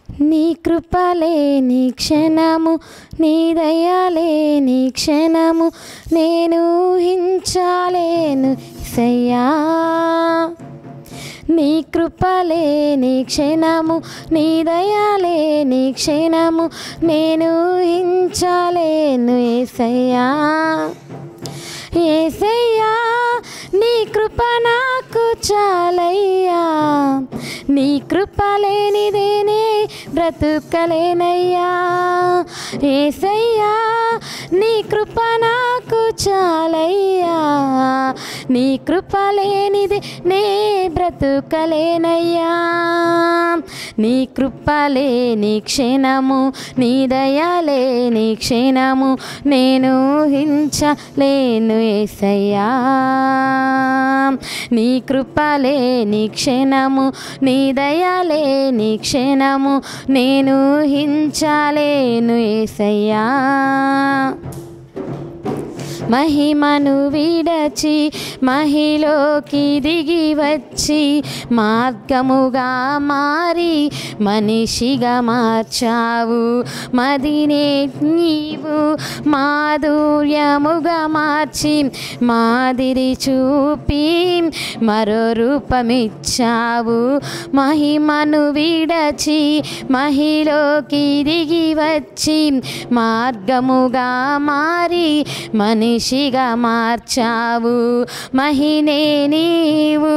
నీ కృపలేని క్షణము, నీ దయలేని క్షణము నేను ఊహించలేను యేసయ్యా. నీ కృపలేని క్షణము, నీ దయలేని క్షణము నేను ఊహించలేను యేసయ్యా. యేసయ్యా నీ కృప నాకు చాలయ్యా, నీ కృప లేనిదేనే బ్రతుకలేనయ్యా. యేసయ్యా నీ కృప నాకు చాలయ్యా, నీ కృప లేనిదే నే బ్రతుకలేనయ్యా. నీ కృప లేని క్షణము, నీ దయలేని క్షణము నేను ఊహించలేను యేసయ్యా. నీ కృప లేని క్షణము, నీ దయలేని క్షణము నేను ఊహించలేను యేసయ్యా. మహిమను విడచి మహిలోకి దిగి వచ్చి మార్గముగా మారి మనిషిగా మార్చావు. మదినే నీవు మాధుర్యముగా మార్చి మాదిరి చూపి మరో రూపమిచ్చావు. మహిమను విడచి మహిలోకి దిగి వచ్చి మార్గముగా మారి మనిషిగా మార్చావు. మహినే నీవు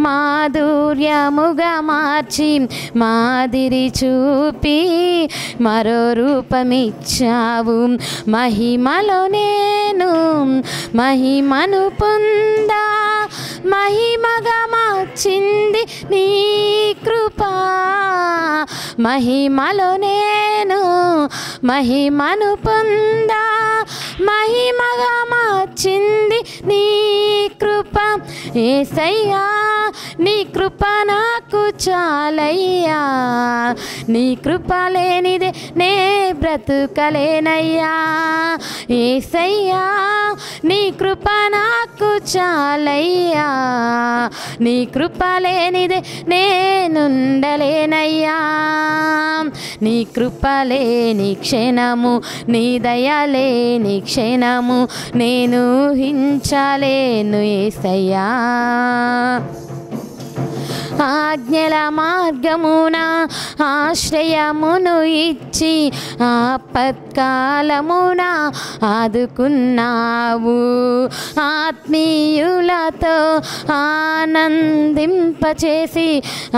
మాధుర్యముగా మార్చి మాదిరి చూపి మరో రూపమిచ్చావు. మహిమలో నేను మహిమను పొందా, మహిమగా మార్చింది నీ కృప. మహిమలో నేను మహిమను పొందా, మహిమగా మార్చింది నీ కృప. యేసయ్యా నీ కృప నాకు చాలయ్యా, నీ కృప లేనిదే నే బ్రతుకలేనయ్యా. యేసయ్యా నీ కృప నాకు చాలయ్యా, నీ కృప లేనిదే నేనుండలేనయ్యా. నీ కృప లేని క్షణము, నీ దయలేని క్షణము నేను ఊహించలేను యేసయ్యా. ఆజ్ఞల మార్గమున ఆశ్రయమును ఇచ్చి ఆపత్కాలమున ఆదుకున్నావు. ఆత్మీయులతో ఆనందింపచేసి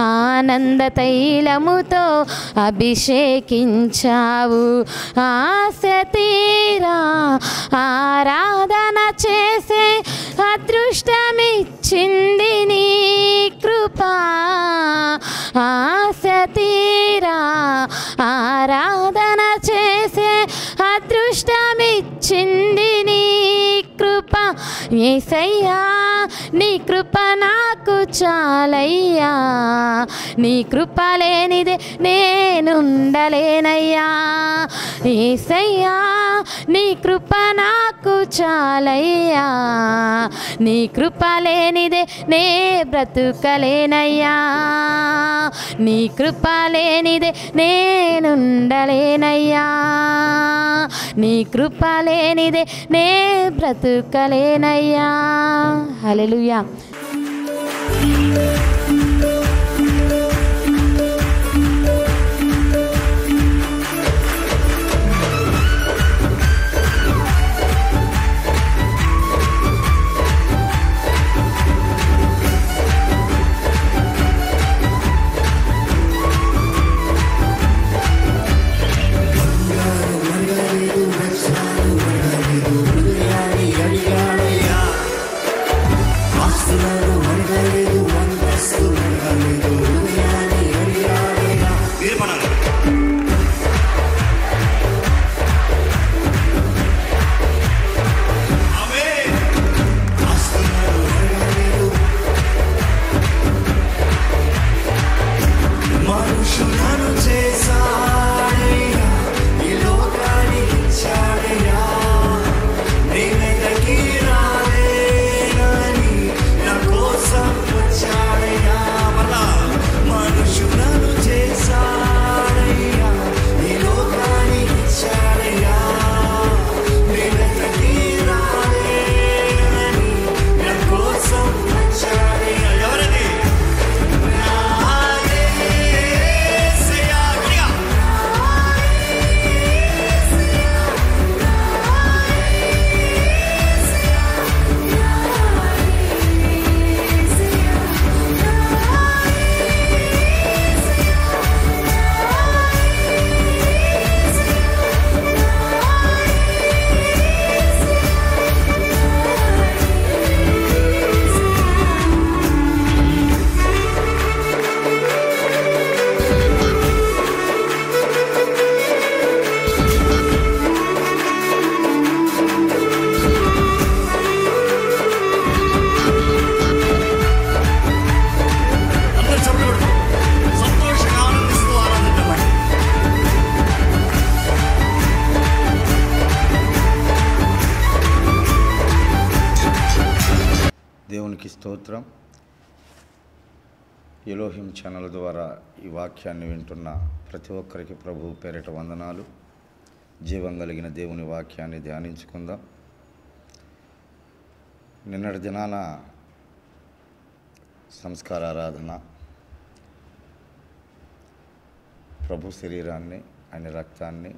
ఆనంద తైలముతో అభిషేకించావు. ఆశ తీరా ఆరాధన చేసే అదృష్టమిచ్చింది నీ కృప. ఆశ తీరా ఆరాధన చేసే అదృష్టమిచ్చింది నీ కృప. యేసయ్యా నీ కృప నాకు చాలయ్యా, నీ కృప లేనిదే నేనుండలేనయ్యా. యేసయ్యా నీ కృప నాకు చాలయ్యా, నీ కృప లేనిదే నే బ్రతుకలేనయ్యా. నీ కృప లేనిదే నేనుండలేనయ్యా, నీ కృప లేనిదే నే బ్రతుకలేనయ్యా. హల్లెలూయా. మనుషులను చేసా స్తోత్రం. ఎలోహిం ఛానల్ ద్వారా ఈ వాక్యాన్ని వింటున్న ప్రతి ఒక్కరికి ప్రభు పేరిట వందనాలు. జీవం కలిగిన దేవుని వాక్యాన్ని ధ్యానించుకుందాం. నిన్నటి దినాన సంస్కార ఆరాధన, ప్రభు శరీరాన్ని ఆయన రక్తాన్ని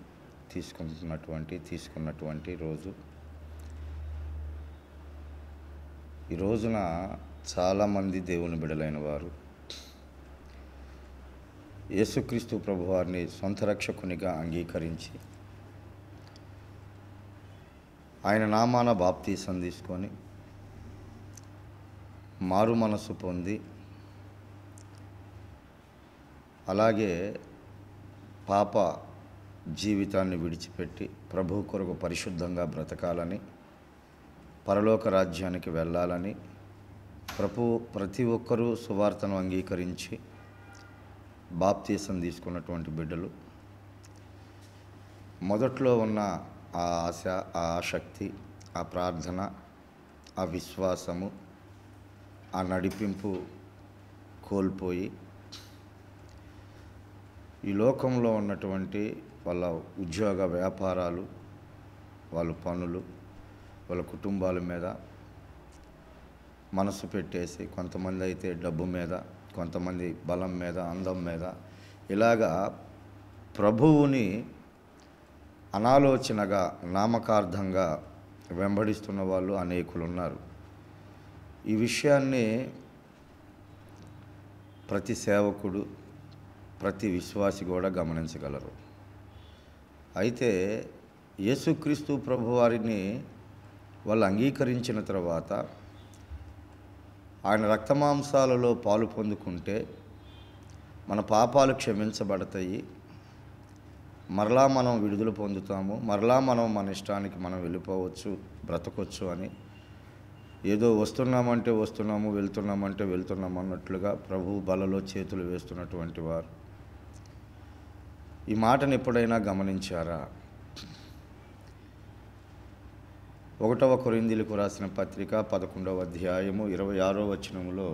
తీసుకున్నటువంటి రోజు. ఈ రోజున చాలామంది దేవుని బిడలైన వారు యేసుక్రీస్తు ప్రభువారిని సొంత రక్షకునిగా అంగీకరించి ఆయన నామాన బాప్తీసం తీసుకొని మారు మనసు పొంది, అలాగే పాప జీవితాన్ని విడిచిపెట్టి ప్రభు కొరకు పరిశుద్ధంగా బ్రతకాలని, పరలోక రాజ్యానికి వెళ్ళాలని ప్రతి ఒక్కరూ సువార్తను అంగీకరించి బాప్తీసం తీసుకున్నటువంటి బిడ్డలు. మొదట్లో ఉన్న ఆ ఆశ, ఆ ఆసక్తి, ఆ ప్రార్థన, ఆ విశ్వాసము, ఆ నడిపింపు కోల్పోయి ఈ లోకంలో ఉన్నటువంటి వాళ్ళ ఉద్యోగ వ్యాపారాలు, వాళ్ళ పనులు, వాళ్ళ కుటుంబాల మీద మనసు పెట్టేసి, కొంతమంది అయితే డబ్బు మీద, కొంతమంది బలం మీద, అందం మీద, ఇలాగా ప్రభువుని అనాలోచనగా నామకార్థంగా వెంబడిస్తున్న వాళ్ళు అనేకులు ఉన్నారు. ఈ విషయాన్ని ప్రతి సేవకుడు, ప్రతి విశ్వాసి కూడా గమనించగలరు. అయితే యేసుక్రీస్తు ప్రభువారిని వాళ్ళు అంగీకరించిన తర్వాత ఆయన రక్తమాంసాలలో పాలు పొందుకుంటే మన పాపాలు క్షమించబడతాయి, మరలా మనం విడుదల పొందుతాము, మరలా మనం మన ఇష్టానికి మనం వెళ్ళిపోవచ్చు, బ్రతకొచ్చు అని, ఏదో వస్తున్నామంటే వస్తున్నాము, వెళ్తున్నామంటే వెళ్తున్నాము అన్నట్లుగా ప్రభు బలలో చేతులు వేస్తున్నటువంటి వారు. ఈ మాటను ఎప్పుడైనా గమనించారా? 1 కొరింథీయులకు రాసిన పత్రిక 11వ అధ్యాయము 26వ వచనములో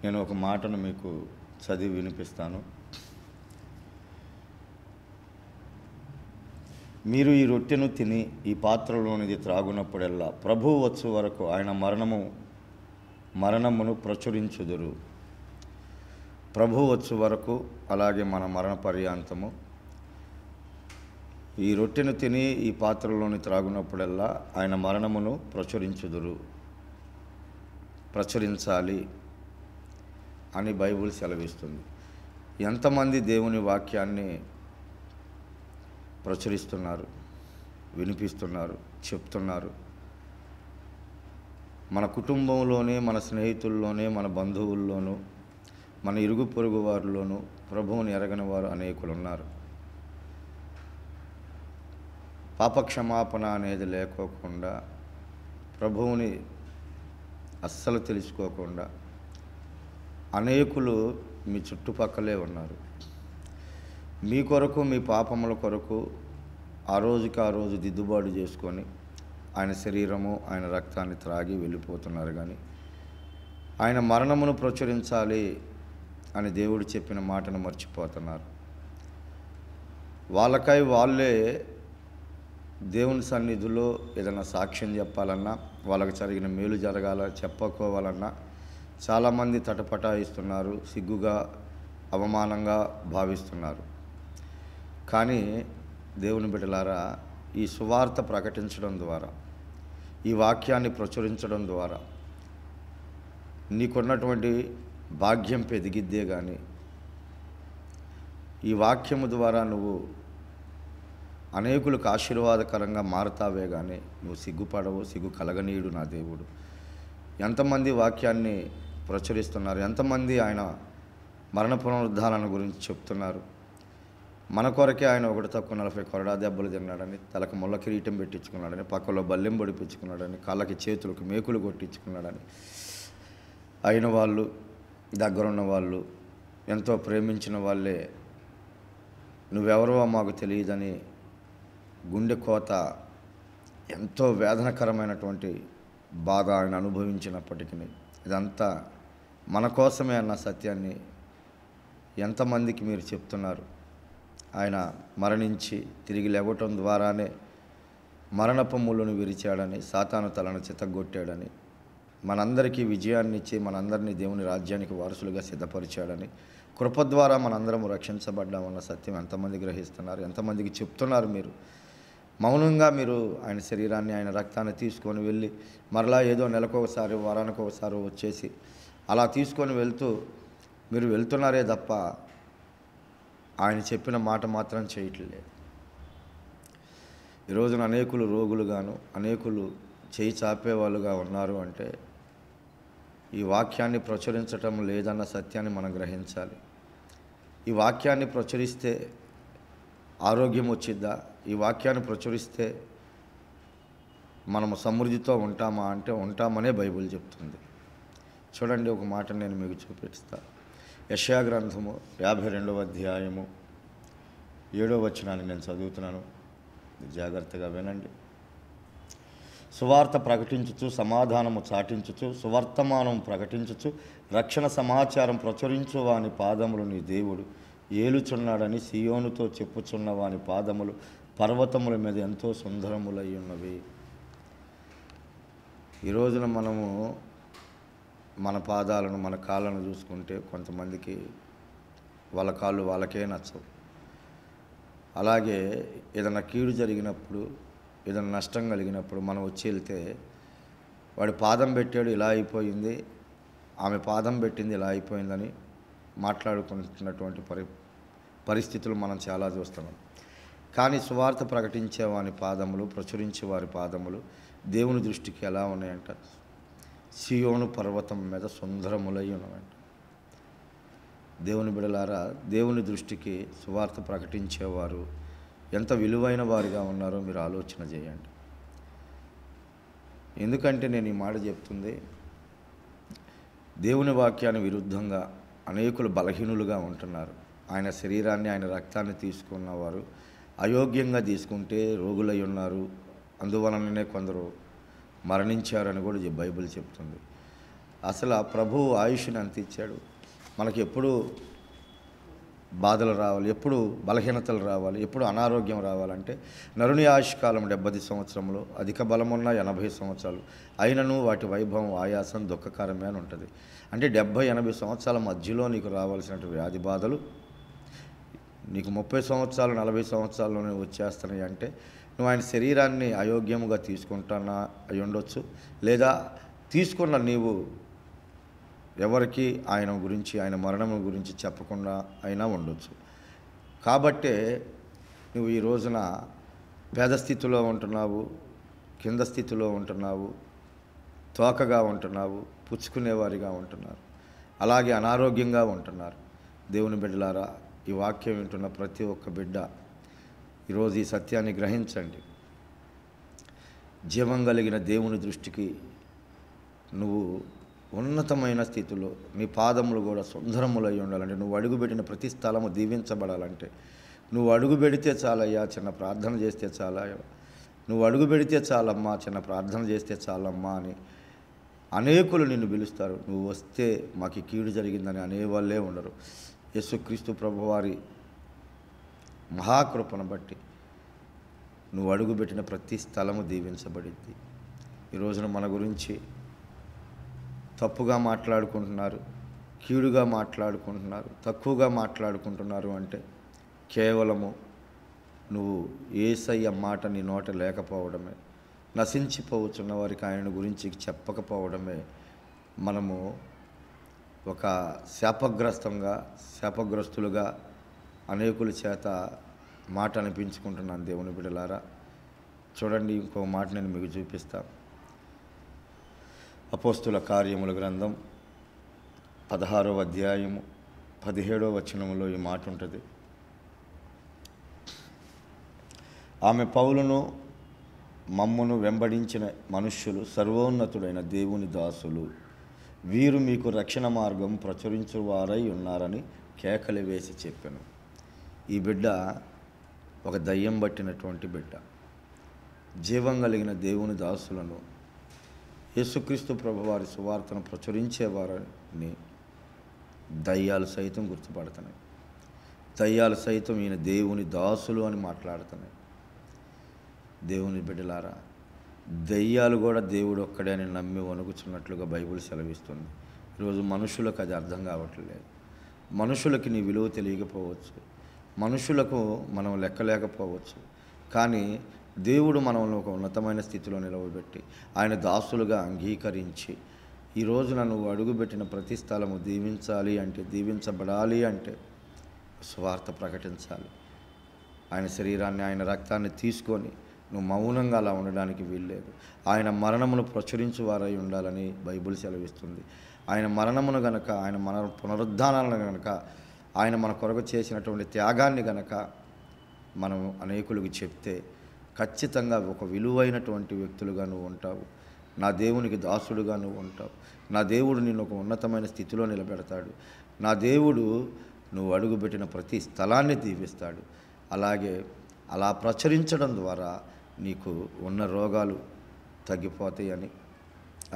నేను ఒక మాటను మీకు చదివి వినిపిస్తాను. మీరు ఈ రొట్టెను తిని ఈ పాత్రలోనిది త్రాగునప్పుడల్లా ప్రభువు వచ్చు వరకు ఆయన మరణమును ప్రచురించుదురు. ప్రభు వచ్చు వరకు, అలాగే మన మరణ పర్యాంతము ఈ రొట్టెను తిని ఈ పాత్రలోని త్రాగునప్పుడల్లా ఆయన మరణమును ప్రచురించాలి అని బైబిల్ సెలవిస్తుంది. ఎంతమంది దేవుని వాక్యాన్ని ప్రచురిస్తున్నారు, వినిపిస్తున్నారు, చెప్తున్నారు? మన కుటుంబంలోనే, మన స్నేహితుల్లోనే, మన బంధువుల్లోనూ, మన ఇరుగు పొరుగు వారిలోనూ ప్రభువుని ఎరగని వారు అనేకులు ఉన్నారు. పాపక్షమాపణ అనేది లేకోకుండా, ప్రభువుని అస్సలు తెలుసుకోకుండా అనేకులు మీ చుట్టుపక్కలే ఉన్నారు. మీ కొరకు, మీ పాపముల కొరకు ఆ రోజు దిద్దుబాటు చేసుకొని ఆయన శరీరము, ఆయన రక్తాన్ని త్రాగి వెళ్ళిపోతున్నారు. కానీ ఆయన మరణమును ప్రచురించాలి అని దేవుడు చెప్పిన మాటను మర్చిపోతున్నారు. వాళ్ళకై వాళ్ళే దేవుని సన్నిధిలో ఏదైనా సాక్ష్యం చెప్పాలన్నా, వాళ్ళకి జరిగిన మేలు చెప్పుకోవాలన్నా చాలామంది తటపటాయిస్తున్నారు, సిగ్గుగా, అవమానంగా భావిస్తున్నారు. కానీ దేవుని బిడ్డలారా, ఈ సువార్త ప్రకటించడం ద్వారా, ఈ వాక్యాన్ని ప్రచురించడం ద్వారా నీకున్నటువంటి భాగ్యం పెరిగిద్దే కానీ, ఈ వాక్యము ద్వారా నువ్వు అనేకులకు ఆశీర్వాదకరంగా మారుతావే కానీ నువ్వు సిగ్గుపడవు, సిగ్గు కలగనీయుడు నా దేవుడు. ఎంతమంది వాక్యాన్ని ప్రచురిస్తున్నారు, ఎంతమంది ఆయన మరణ పునరుద్ధారణ గురించి చెప్తున్నారు. మన కొరకే ఆయన 1 కొరడా దెబ్బలు తిన్నాడని, తలకు ముళ్ళ కిరీటం పెట్టించుకున్నాడని, పక్కలో బల్లెం పొడిపించుకున్నాడని, కాళ్ళకి చేతులకు మేకులు కొట్టించుకున్నాడని, అయిన వాళ్ళు, దగ్గరున్న వాళ్ళు, ఎంతో ప్రేమించిన వాళ్ళే నువ్వెవరో మాకు తెలియదని గుండె కోత, ఎంతో వేదనకరమైనటువంటి బాధ ఆయన అనుభవించినప్పటికీ ఇదంతా మన కోసమే అన్న సత్యాన్ని ఎంతమందికి మీరు చెప్తున్నారు? ఆయన మరణించి తిరిగి లేవటం ద్వారానే మరణపు ముళ్ళను విరిచాడని, సాతాను తలను చితగ్గొట్టాడని, మనందరికీ విజయాన్ని ఇచ్చి మనందరినీ దేవుని రాజ్యానికి వారసులుగా సిద్ధపరిచాడని, కృప ద్వారా మనందరం రక్షించబడ్డామన్న సత్యం ఎంతమంది గ్రహిస్తున్నారు? ఎంతమందికి చెప్తున్నారు? మీరు మౌనంగా మీరు ఆయన శరీరాన్ని, ఆయన రక్తాన్ని తీసుకొని వెళ్ళి మరలా ఏదో నెలకొకసారి, వారానికి ఒకసారి వచ్చేసి అలా తీసుకొని మీరు వెళ్తున్నారే తప్ప ఆయన చెప్పిన మాట మాత్రం చేయట్లేదు. ఈరోజున అనేకులు రోగులుగాను, అనేకులు చేయి చాపేవాళ్ళుగా ఉన్నారు అంటే ఈ వాక్యాన్ని ప్రచురించటం లేదన్న సత్యాన్ని మనం గ్రహించాలి. ఈ వాక్యాన్ని ప్రచురిస్తే ఆరోగ్యం వచ్చిద్దా? ఈ వాక్యాన్ని ప్రచురిస్తే మనము సమృద్ధితో ఉంటామా అంటే ఉంటామనే బైబిల్ చెప్తుంది. చూడండి, ఒక మాట నేను మీకు చూపిస్తా. యెషయా గ్రంథము 52వ అధ్యాయము 7వ వచనాన్ని నేను చదువుతున్నాను, జాగ్రత్తగా వినండి. సువార్త ప్రకటించుచు, సమాధానము చాటించుచు, సువర్తమానం ప్రకటించుచు, రక్షణ సమాచారం ప్రచురించు వాని పాదములు నీ దేవుడు ఏలుచున్నాడని సియోనుతో చెప్పుచున్న వాని పాదములు పర్వతముల మీద ఎంతో సుందరములై ఉన్నవి. ఈ రోజున మనము మన పాదాలను, మన కాళ్ళను చూసుకుంటే కొంతమందికి వాళ్ళ కాళ్ళు వాళ్ళకే నచ్చవు. అలాగే ఏదైనా కీడు జరిగినప్పుడు, ఏదైనా నష్టం కలిగినప్పుడు మనం వచ్చి వెళ్తే వాడి పాదం పెట్టాడు ఇలా అయిపోయింది, ఆమె పాదం పెట్టింది ఇలా అయిపోయిందని మాట్లాడుకుంటున్నటువంటి పరిస్థితులు మనం చాలా చూస్తున్నాం. కానీ సువార్త ప్రకటించే వారి పాదములు, ప్రచురించే వారి పాదములు దేవుని దృష్టికి ఎలా ఉన్నాయంట? సియోను పర్వతం మీద సుందరములై ఉన్నవంట. దేవుని బిడలారా, దేవుని దృష్టికి సువార్త ప్రకటించేవారు ఎంత విలువైన వారిగా ఉన్నారో మీరు ఆలోచన చేయండి. ఎందుకంటే నేను ఈ మాట చెప్తుంది, దేవుని వాక్యాన్ని విరుద్ధంగా అనేకులు బలహీనులుగా ఉంటున్నారు. ఆయన శరీరాన్ని, ఆయన రక్తాన్ని తీసుకున్నవారు అయోగ్యంగా తీసుకుంటే రోగులై ఉన్నారు, అందువలననే కొందరు మరణించారని కూడా బైబిల్ చెప్తుంది. అసలు ఆ ప్రభువు ఆయుష్ని అంత ఇచ్చాడు. మనకి ఎప్పుడు బాధలు రావాలి, ఎప్పుడు బలహీనతలు రావాలి, ఎప్పుడు అనారోగ్యం రావాలంటే నరుని ఆయుష్కాలం 70 సంవత్సరములు, అధిక బలమున్న 80 సంవత్సరాలు అయినను వాటి వైభవం, ఆయాసం దుఃఖకరమే అని ఉంటుంది. అంటే 70-80 సంవత్సరాల మధ్యలో నీకు రావాల్సినటువంటి వ్యాధి బాధలు నీకు 30 సంవత్సరాలు 40 సంవత్సరాల్లోనే వచ్చేస్తున్నాయి. అంటే నువ్వు ఆయన శరీరాన్ని అయోగ్యముగా తీసుకుంటానా అయి ఉండొచ్చు, లేదా తీసుకున్న నీవు ఎవరికి ఆయన గురించి, ఆయన మరణం గురించి చెప్పకుండా అయినా ఉండొచ్చు. కాబట్టే నువ్వు ఈ రోజున పేద స్థితిలో ఉంటున్నావు, కింద స్థితిలో ఉంటున్నావు, తోకగా ఉంటున్నావు, పుచ్చుకునేవారిగా ఉంటున్నారు, అలాగే అనారోగ్యంగా ఉంటున్నారు. దేవుని బిడ్డలారా, ఈ వాక్యం వింటున్న ప్రతి ఒక్క బిడ్డ ఈరోజు ఈ సత్యాన్ని గ్రహించండి. జీవం కలిగిన దేవుని దృష్టికి నువ్వు ఉన్నతమైన స్థితిలో, నీ పాదములు కూడా సుందరములై ఉండాలంటే, నువ్వు అడుగుపెట్టిన ప్రతి స్థలము దీవించబడాలంటే, నువ్వు అడుగు పెడితే చాలయ్యా, చిన్న ప్రార్థన చేస్తే చాలా, నువ్వు అడుగు పెడితే చాలమ్మా, చిన్న ప్రార్థన చేస్తే చాలమ్మా అని అనేకులు నిన్ను పిలుస్తారు. నువ్వు వస్తే మాకు కీడు జరిగిందని అనేవాళ్ళే ఉండరు. యేసుక్రీస్తు ప్రభువారి మహాకృపను బట్టి నువ్వు అడుగుపెట్టిన ప్రతి స్థలము దీవించబడింది. ఈ రోజున మన గురించి తప్పుగా మాట్లాడుకుంటున్నారు, కీడుగా మాట్లాడుకుంటున్నారు, తక్కువగా మాట్లాడుకుంటున్నారు అంటే కేవలము నువ్వు యేసయ్య మాట నీ నోట లేకపోవడమే, నశించిపోవచ్చున్న వారికి ఆయన గురించి చెప్పకపోవడమే మనము ఒక శాపగ్రస్తులుగా అనేకుల చేత మాట అనిపించుకుంటున్నాను. దేవుని బిడ్డలారా, చూడండి, ఇంకో మాట నేను మీకు చూపిస్తాను. అపోస్తుల కార్యముల గ్రంథం 16వ అధ్యాయము 17వ వచనములో ఈ మాట ఉంటుంది. ఆమె పౌలును మమ్మును వెంబడించిన మనుష్యులు సర్వోన్నతుడైన దేవుని దాసులు, వీరు మీకు రక్షణ మార్గం ప్రచురించువారై ఉన్నారని కేకలు వేసి చెప్పాను. ఈ బిడ్డ ఒక దయ్యం పట్టినటువంటి బిడ్డ. జీవం కలిగిన దేవుని దాసులను యేసుక్రీస్తు ప్రభువారి సువార్తను ప్రచురించేవారని దయ్యాలు సైతం గుర్తుపడుతున్నాయి. దయ్యాలు సైతం ఈయన దేవుని దాసులు అని మాట్లాడుతున్నాయి. దేవుని బిడ్డలారా, దయ్యాలు కూడా దేవుడు ఒక్కడే అని నమ్మి వణుకుచున్నట్లుగా బైబిల్ సెలవిస్తుంది. ఈరోజు మనుషులకు అది అర్థం కావట్లేదు. మనుషులకి నీ విలువ తెలియకపోవచ్చు, మనుషులకు మనం లెక్కలేకపోవచ్చు. కానీ దేవుడు మనల్ని ఒక ఉన్నతమైన స్థితిలో నిలవబెట్టి ఆయన దాసులుగా అంగీకరించి ఈ రోజున నువ్వు అడుగుపెట్టిన ప్రతి స్థలము దీవించాలి అంటే, దీవించబడాలి అంటే సువార్త ప్రకటించాలి. ఆయన శరీరాన్ని, ఆయన రక్తాన్ని తీసుకొని నువ్వు మౌనంగా అలా ఉండడానికి వీల్లేదు. ఆయన మరణమును ప్రచురించువారై ఉండాలని బైబిల్ సెలవిస్తుంది. ఆయన మరణమును గనక, ఆయన మన పునరుద్ధానాలను గనక, ఆయన మన కొరకు చేసినటువంటి త్యాగాన్ని గనక మనం అనేకులకు చెప్తే ఖచ్చితంగా ఒక విలువైనటువంటి వ్యక్తులుగా నువ్వు ఉంటావు. నా దేవునికి దాసుడుగా నువ్వు ఉంటావు. నా దేవుడు నిన్ను ఒక ఉన్నతమైన స్థితిలో నిలబెడతాడు. నా దేవుడు నువ్వు అడుగుపెట్టిన ప్రతి స్థలాన్ని దీవిస్తాడు. అలాగే అలా ప్రచురించడం ద్వారా నీకు ఉన్న రోగాలు తగ్గిపోతాయని,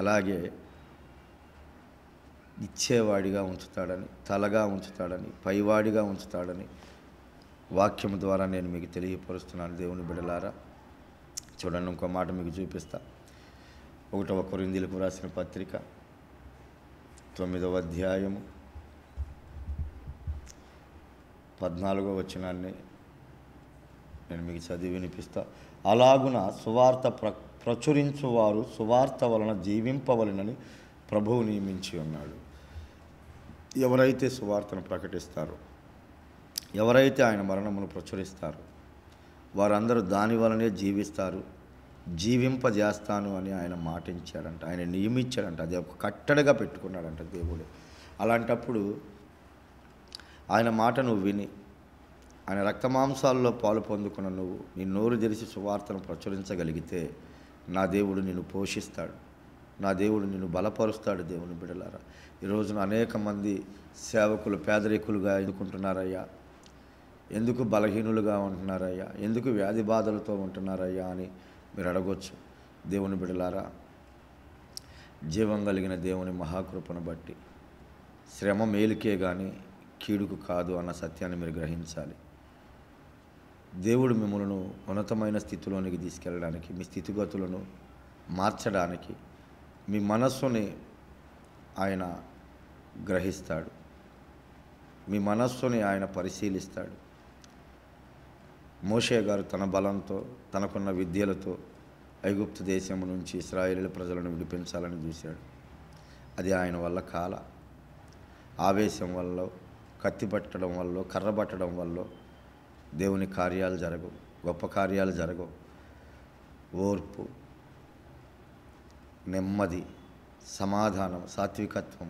అలాగే ఇచ్చేవాడిగా ఉంచుతాడని, తలగా ఉంచుతాడని, పైవాడిగా ఉంచుతాడని వాక్యం ద్వారా నేను మీకు తెలియపరుస్తున్నాను. దేవుని బిడ్డలారా, చూడండి, ఇంకో మాట మీకు చూపిస్తా. 1వ కొరింథీయులకు రాసిన పత్రిక 9వ అధ్యాయము 14వ వచనాన్ని నేను మీకు చదివి వినిపిస్తా. అలాగున సువార్త ప్రచురించువారు సువార్త వలన జీవింపవలెనని ప్రభువు నియమించి ఉన్నాడు. ఎవరైతే సువార్తను ప్రకటిస్తారో, ఎవరైతే ఆయన మరణమును ప్రచురిస్తారో వారందరూ దాని వలనే జీవిస్తారు, జీవింపజేస్తాను అని ఆయన మాటించాడంట, ఆయన నియమించాడంట. అది ఒక కట్టడిగా పెట్టుకున్నాడంట దేవుడు. అలాంటప్పుడు ఆయన మాట నువ్వు విని, ఆయన రక్తమాంసాల్లో పాలు పొందుకున్న నువ్వు నీ నోరు తెరిచి సువార్తను ప్రచురించగలిగితే నా దేవుడు నిన్ను పోషిస్తాడు, నా దేవుడు నిన్ను బలపరుస్తాడు. దేవుని బిడ్డలారా, ఈ రోజున అనేక మంది సేవకులు పేదరికులుగా ఎదుర్కొంటున్నారయ్యా, ఎందుకు బలహీనులుగా ఉంటున్నారయ్యా, ఎందుకు వ్యాధి బాధలతో ఉంటున్నారయ్యా అని మీరు అడగొచ్చు. దేవుని బిడ్డలారా, జీవం కలిగిన దేవుని మహాకృపను బట్టి శ్రమ మేలుకే కానీ కీడుకు కాదు అన్న సత్యాన్ని మీరు గ్రహించాలి. దేవుడు మిమ్మల్ని ఉన్నతమైన స్థితిలోనికి తీసుకెళ్ళడానికి, మీ స్థితిగతులను మార్చడానికి మీ మనస్సుని ఆయన గ్రహిస్తాడు, మీ మనస్సుని ఆయన పరిశీలిస్తాడు. మోషే గారు తన బలంతో, తనకున్న విద్యలతో ఐగుప్తు దేశం నుంచి ఇశ్రాయేలు ప్రజలను విడిపించాలని చూశాడు. అది ఆయన వల్ల కాల. ఆవేశం వల్ల, కత్తి పట్టడం వల్ల, కర్ర పట్టడం వల్ల దేవుని కార్యాలు జరగవు, గొప్ప కార్యాలు జరగవు. ఓర్పు, నెమ్మది, సమాధానం, సాత్వికత్వం,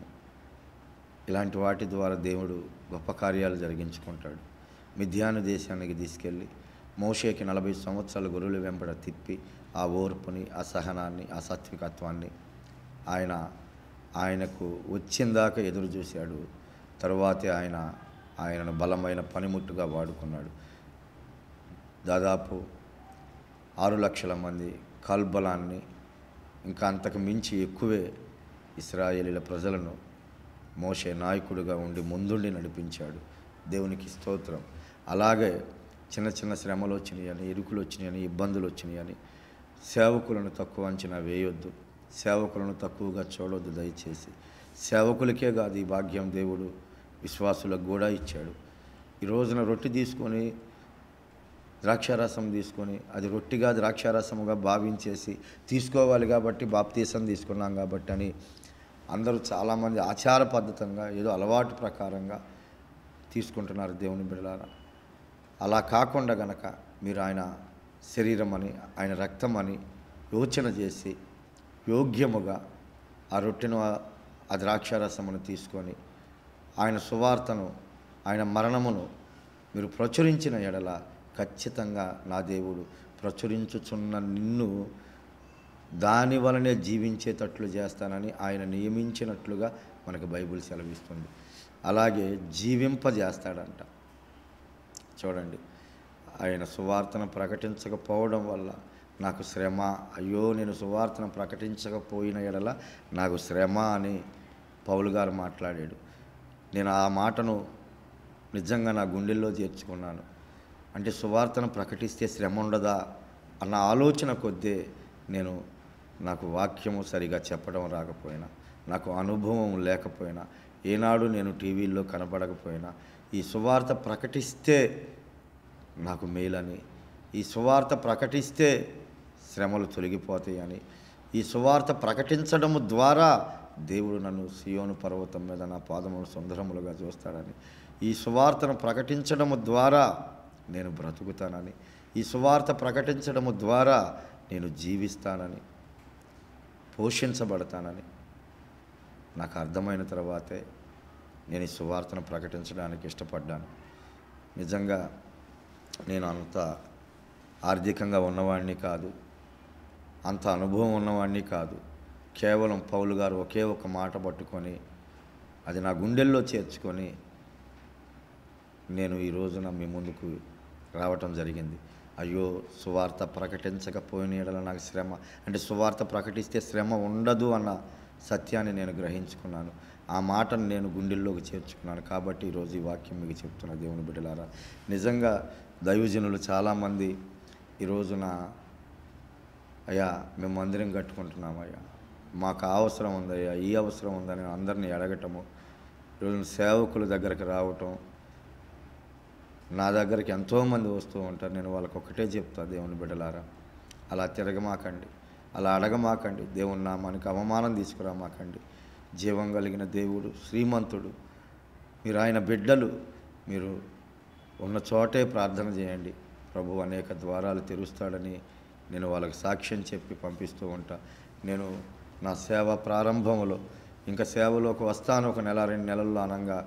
ఇలాంటి వాటి ద్వారా దేవుడు గొప్ప కార్యాలు జరిగించుకుంటాడు. మిద్యాను దేశానికి తీసుకెళ్ళి మోషేకి 40 సంవత్సరాలు గొర్రెల వెంబడ తిప్పి ఆ ఓర్పుని, ఆ సహనాన్ని, ఆ సాత్వికత్వాన్ని ఆయనకు వచ్చిందాక ఎదురు చూశాడు. తరువాతే ఆయనను బలమైన పనిముట్టుగా వాడుకున్నాడు. దాదాపు 6 లక్షల మంది కాల్బలాన్ని, ఇంకా అంతకు మించి ఎక్కువే ఇశ్రాయేలీల ప్రజలను మోషే నాయకుడిగా ఉండి ముందుండి నడిపించాడు. దేవునికి స్తోత్రం. అలాగే చిన్న చిన్న శ్రమలు వచ్చినాయని, ఇరుకులు వచ్చినాయని, ఇబ్బందులు వచ్చినాయని సేవకులను తక్కువ అంచనా వేయొద్దు, సేవకులను తక్కువగా చూడొద్దు. దయచేసి సేవకులకే కాదు ఈ భాగ్యం దేవుడు విశ్వాసులకు కూడా ఇచ్చాడు. ఈ రోజున రొట్టె తీసుకొని, ద్రాక్షారసం తీసుకొని, అది రొట్టిగా ద్రాక్షారసముగా భావించేసి తీసుకోవాలి కాబట్టి బాప్తీసం తీసుకున్నాం కాబట్టి అని అందరూ చాలామంది ఆచార పద్ధతంగా ఏదో అలవాటు ప్రకారంగా తీసుకుంటున్నారు. దేవుని బిడ్డలారా, అలా కాకుండా గనక మీరు ఆయన శరీరం అని, ఆయన రక్తం అని యోచన చేసి యోగ్యముగా ఆ రొట్టెను, ఆ ద్రాక్షారసమును తీసుకొని ఆయన సువార్తను, ఆయన మరణమును మీరు ప్రచురించిన ఎడల ఖచ్చితంగా నా దేవుడు ప్రచురించుచున్న నిన్ను దాని వలనే జీవించేటట్లు చేస్తానని ఆయన నియమించినట్లుగా మనకు బైబిల్ సెలవిస్తుంది. అలాగే జీవింపజేస్తాడంట. చూడండి, ఆయన సువార్తను ప్రకటించకపోవడం వల్ల నాకు శ్రమ, అయ్యో నేను సువార్తను ప్రకటించకపోయిన ఎడల నాకు శ్రమ అని పౌలు గారు మాట్లాడాడు. నేను ఆ మాటను నిజంగా నా గుండెల్లో చేర్చుకున్నాను. అంటే సువార్తను ప్రకటిస్తే శ్రమ ఉండదా అన్న ఆలోచన కొద్దే నాకు వాక్యము సరిగా చెప్పడం రాకపోయినా, నాకు అనుభవం లేకపోయినా, ఏనాడు నేను టీవీల్లో కనపడకపోయినా ఈ సువార్త ప్రకటిస్తే నాకు మేలని, ఈ సువార్త ప్రకటిస్తే శ్రమలు తొలగిపోతాయని, ఈ సువార్త ప్రకటించడము ద్వారా దేవుడు నన్ను సియోను పర్వతం మీద నా పాదములు సుందరములుగా చూస్తాడని, ఈ సువార్తను ప్రకటించడము ద్వారా నేను బ్రతుకుతానని, ఈ సువార్త ప్రకటించడము ద్వారా నేను జీవిస్తానని, పోషించబడతానని నాకు అర్థమైన తర్వాతే నేను ఈ సువార్తను ప్రకటించడానికి ఇష్టపడ్డాను. నిజంగా నేను అంత ఆర్థికంగా ఉన్నవాడిని కాదు, అంత అనుభవం ఉన్నవాడిని కాదు. కేవలం పౌలు గారు ఒకే ఒక మాట పట్టుకొని అది నా గుండెల్లో చేర్చుకొని నేను ఈ రోజున మీ ముందుకు రావటం జరిగింది. అయ్యో సువార్త ప్రకటించకపోయిన యెడల నాకు శ్రమ, అంటే సువార్త ప్రకటిస్తే శ్రమ ఉండదు అన్న సత్యాన్ని నేను గ్రహించుకున్నాను. ఆ మాటను నేను గుండెల్లోకి చేర్చుకున్నాను. కాబట్టి ఈరోజు ఈ వాక్యం మీకు చెప్తున్నా దేవుని బిడ్డలారా. నిజంగా దైవజనులు చాలామంది ఈ రోజున అయ్యా మేము మందిరం కట్టుకుంటున్నామయ్యా, మాకు ఆ అవసరం ఉందయ్యా, ఈ అవసరం ఉందని అందరినీ అడగటము, ఈరోజు సేవకుల దగ్గరికి రావటం, నా దగ్గరికి ఎంతోమంది వస్తూ ఉంటారు. నేను వాళ్ళకి ఒకటే చెప్తా, దేవుని బిడ్డలారా అలా తిరగమాకండి, అలా అడగమాకండి, దేవుని నామానికి అవమానం తీసుకురామాకండి. జీవం కలిగిన దేవుడు, శ్రీమంతుడు, మీరు ఆయన బిడ్డలు, మీరు ఉన్న చోటే ప్రార్థన చేయండి, ప్రభు అనేక ద్వారాలు తెరుస్తాడని నేను వాళ్ళకి సాక్ష్యం చెప్పి పంపిస్తూ ఉంటా. నేను నా సేవ ప్రారంభంలో ఇంకా సేవలోకి వస్తాను, ఒక నెల 2 నెలల్లో అనగా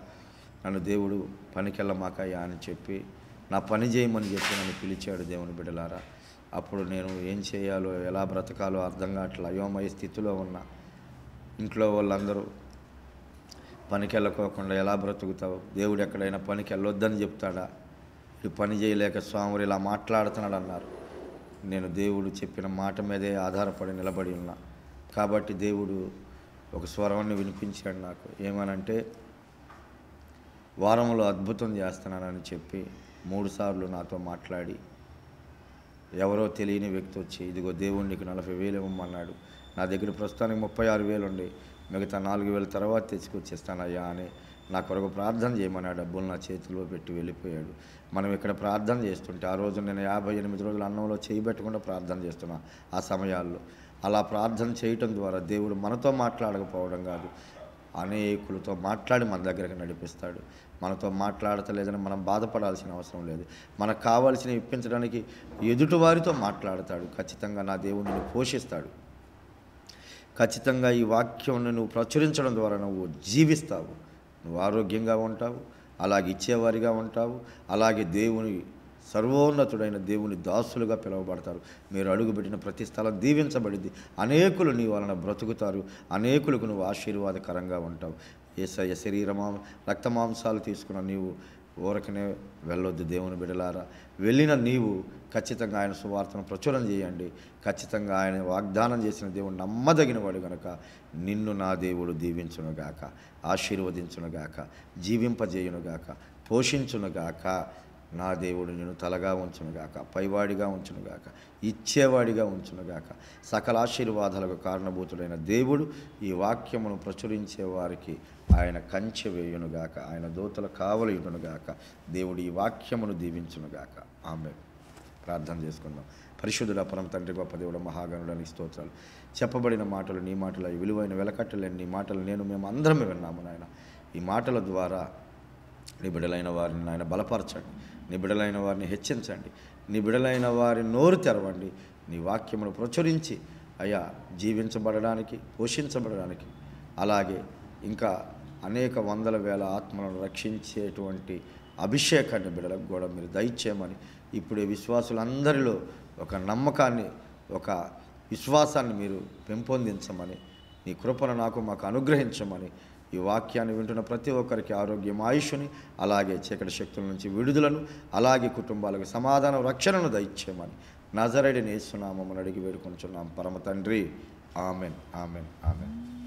నన్ను దేవుడు పనికెళ్ళమాకయ్యా అని చెప్పి నా పని చేయమని చెప్పి నన్ను పిలిచాడు దేవుని బిడ్డలారా. అప్పుడు నేను ఏం చేయాలో ఎలా బ్రతకాలో అర్థం కావట్లే, అయోమయ స్థితిలో ఉన్నా. ఇంట్లో వాళ్ళందరూ పనికి వెళ్ళకోకుండా ఎలా బ్రతుకుతావు, దేవుడు ఎక్కడైనా పనికి వెళ్ళొద్దని చెప్తాడా, ఈ పని చేయలేక స్వాములు ఇలా మాట్లాడుతున్నాడు అన్నారు. నేను దేవుడు చెప్పిన మాట మీదే ఆధారపడి నిలబడి ఉన్నా. కాబట్టి దేవుడు ఒక స్వరాన్ని వినిపించాడు నాకు. ఏమనంటే, వారంలో అద్భుతం చేస్తున్నానని చెప్పి 3 సార్లు నాతో మాట్లాడి, ఎవరో తెలియని వ్యక్తి వచ్చి ఇదిగో దేవుడు నీకు 40,000 ఇవ్వమన్నాడు. నా దగ్గర ప్రస్తుతానికి 36,000 ఉండి మిగతా 4,000 తర్వాత తెచ్చుకొచ్చేస్తానయ్యా అని నా కొరకు ప్రార్థన చేయమని ఆ డబ్బులు నా చేతిలో పెట్టి వెళ్ళిపోయాడు. మనం ఇక్కడ ప్రార్థన చేస్తుంటే ఆ రోజు నేను 58 రోజులు అన్నంలో చేయబెట్టకుండా ప్రార్థన చేస్తున్నా. ఆ సమయాల్లో అలా ప్రార్థన చేయటం ద్వారా దేవుడు మనతో మాట్లాడకపోవడం కాదు, అనేకులతో మాట్లాడి మన దగ్గరకు నడిపిస్తాడు. మనతో మాట్లాడతలేదని మనం బాధపడాల్సిన అవసరం లేదు. మనకు కావాల్సినవి ఇప్పించడానికి ఎదుటివారితో మాట్లాడతాడు. ఖచ్చితంగా నా దేవుడు నిన్ను పోషిస్తాడు. ఖచ్చితంగా ఈ వాక్యం నువ్వు ప్రచురించడం ద్వారా నువ్వు జీవిస్తావు, నువ్వు ఆరోగ్యంగా ఉంటావు, అలాగే ఇచ్చేవారిగా ఉంటావు, అలాగే దేవుని సర్వోన్నతుడైన దేవుని దాసులుగా పిలువబడతారు. మీరు అడుగుపెట్టిన ప్రతి స్థలం దీవించబడింది. అనేకులు నీ వలన బ్రతుకుతారు, అనేకులకు నువ్వు ఆశీర్వాదకరంగా ఉంటావు. యేసయ్య శరీరమా రక్తమాంసాలు తీసుకున్న నీవు ఊరకనే వెళ్ళొద్దు దేవుని బిడలారా. వెళ్ళిన నీవు ఖచ్చితంగా ఆయన సువార్తను ప్రచురణ చేయండి. ఖచ్చితంగా ఆయన వాగ్దానం చేసిన దేవుడు నమ్మదగినవాడు గనక నిన్ను నా దేవుడు దీవించునుగాక, ఆశీర్వదించునుగాక, జీవింపజేయునుగాక, పోషించునుగాక. నా దేవుడు నిన్ను తలగా ఉంచునుగాక, పైవాడిగా ఉంచునుగాక, ఇచ్చేవాడిగా ఉంచునుగాక. సకల ఆశీర్వాదాలకు కారణభూతుడైన దేవుడు ఈ వాక్యమును ప్రచురించే వారికి ఆయన కంచె వేయునుగాక, ఆయన దూతల కావలియునుగాక. దేవుడు ఈ వాక్యమును దీవించునుగాక. ఆమేన్. ప్రార్థన చేసుకుందాం. పరిశుద్ధుడ పరమ తండ్రి, గొప్ప దేవుడు, మహాగణుడానికి స్తోత్రాలు. చెప్పబడిన మాటలు నీ మాటలు, విలువైన వెలకట్టలేని నీ మాటలు మేము అందరం విన్నాము నాయన. ఈ మాటల ద్వారా నీ బిడలైన వారిని నాయన బలపరచండి, నీ బిడలైన వారిని హెచ్చించండి, నీ బిడలైన వారి నోరు తెరవండి. నీ వాక్యమును ప్రచురించి అయ్యా జీవించబడడానికి, పోషించబడడానికి, అలాగే ఇంకా అనేక వందల వేల ఆత్మలను రక్షించేటువంటి అభిషేకాన్ని బిడలకు కూడా మీరు దయచేయమని, ఇప్పుడే విశ్వాసులందరిలో ఒక నమ్మకాన్ని, ఒక విశ్వాసాన్ని మీరు పెంపొందించమని, నీ కృపను మాకు అనుగ్రహించమని, ఈ వాక్యాన్ని వింటున్న ప్రతి ఒక్కరికి ఆరోగ్యం, ఆయుష్ని, అలాగే చీకటి శక్తుల నుంచి విడుదలను, అలాగే కుటుంబాలకు సమాధానం, రక్షణను దయచేయమని నజరేయుడైన యేసు నామమున అడిగి వేడుకొనుచున్నాం పరమ తండ్రి. Amen, amen, amen.